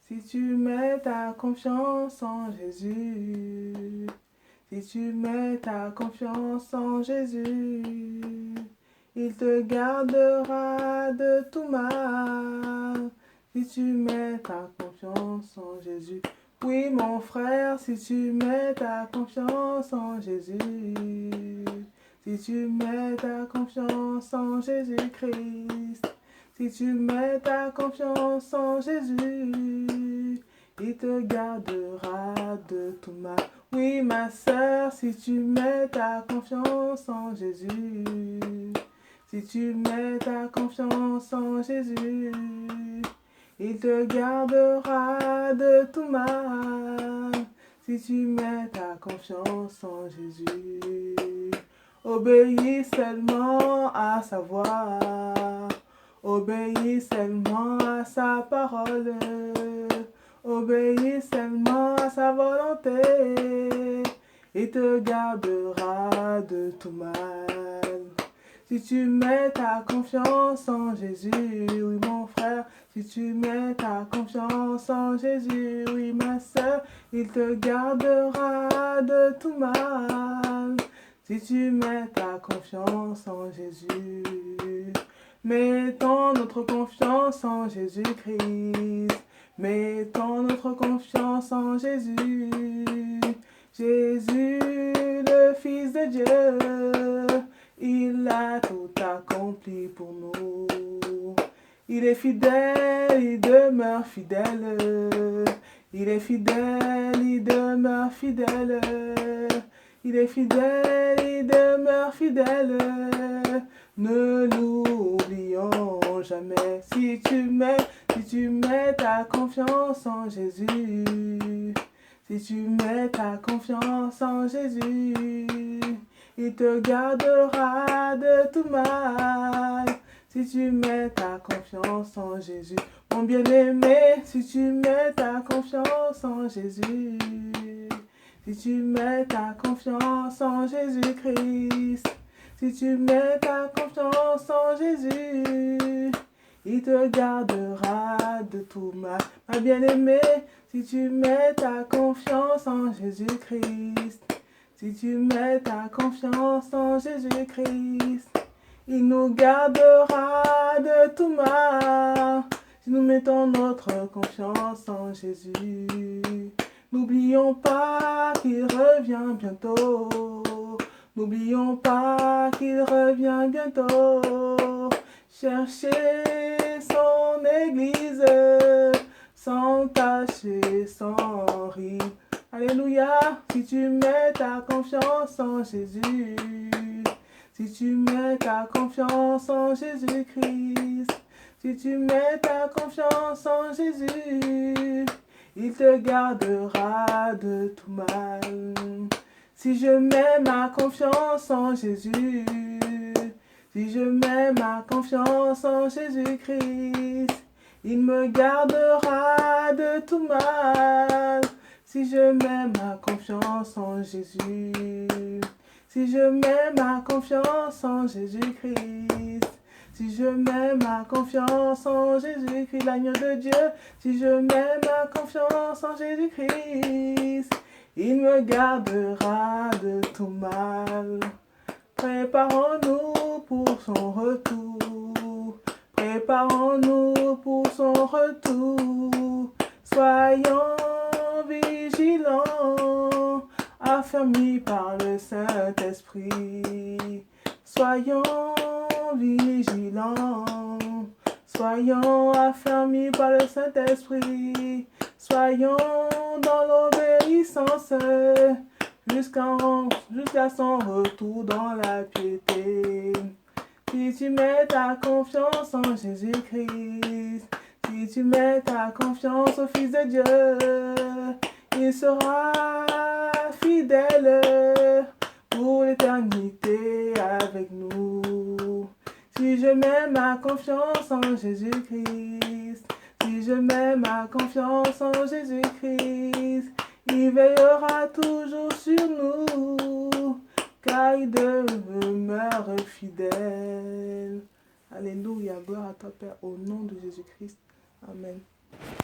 Si tu mets ta confiance en Jésus, si tu mets ta confiance en Jésus, il te gardera de tout mal. Si tu mets ta confiance en Jésus. Oui, mon frère, si tu mets ta confiance en Jésus, si tu mets ta confiance en Jésus-Christ, si tu mets ta confiance en Jésus, il te gardera de tout mal. Oui, ma sœur, si tu mets ta confiance en Jésus, si tu mets ta confiance en Jésus, il te gardera de tout mal. Si tu mets ta confiance en Jésus, obéis seulement à sa voix. Obéis seulement à sa parole, obéis seulement à sa volonté, il te gardera de tout mal. Si tu mets ta confiance en Jésus, oui mon frère, si tu mets ta confiance en Jésus, oui ma sœur, il te gardera de tout mal. Si tu mets ta confiance en Jésus, mettons notre confiance en Jésus-Christ. Mettons notre confiance en Jésus. Jésus, le Fils de Dieu, il a tout accompli pour nous. Il est fidèle, il demeure fidèle. Il est fidèle, il demeure fidèle. Il est fidèle, il demeure fidèle. Ne l'oublions jamais. Si tu mets ta confiance en Jésus, si tu mets ta confiance en Jésus, il te gardera de tout mal. Si tu mets ta confiance en Jésus, mon bien-aimé, si tu mets ta confiance en Jésus, si tu mets ta confiance en Jésus-Christ, si tu mets ta confiance en Jésus, il te gardera de tout mal. Ma bien-aimée, si tu mets ta confiance en Jésus-Christ, si tu mets ta confiance en Jésus-Christ, il nous gardera de tout mal. Si nous mettons notre confiance en Jésus, n'oublions pas qu'il revient bientôt. N'oublions pas qu'il revient bientôt. Cherchez son église sans tache et sans ride. Alléluia, si tu mets ta confiance en Jésus, si tu mets ta confiance en Jésus-Christ, si tu mets ta confiance en Jésus, il te gardera de tout mal. Si je mets ma confiance en Jésus, si je mets ma confiance en Jésus-Christ, il me gardera de tout mal. Si je mets ma confiance en Jésus, si je mets ma confiance en Jésus-Christ, si je mets ma confiance en Jésus-Christ, l'agneau de Dieu, si je mets ma confiance en Jésus-Christ, il me gardera de tout mal. Préparons-nous pour son retour. Préparons-nous pour son retour. Soyons vigilants, affermis par le Saint-Esprit. Soyons vigilants, soyons affermis par le Saint-Esprit. Soyons dans l'obéissance jusqu'à son retour dans la piété. Si tu mets ta confiance en Jésus-Christ, si tu mets ta confiance au Fils de Dieu, il sera fidèle pour l'éternité avec nous. Si je mets ma confiance en Jésus-Christ, si je mets ma confiance en Jésus-Christ, il veillera toujours sur nous, car il demeure fidèle. Alléluia, gloire à toi Père, au nom de Jésus-Christ. Amen.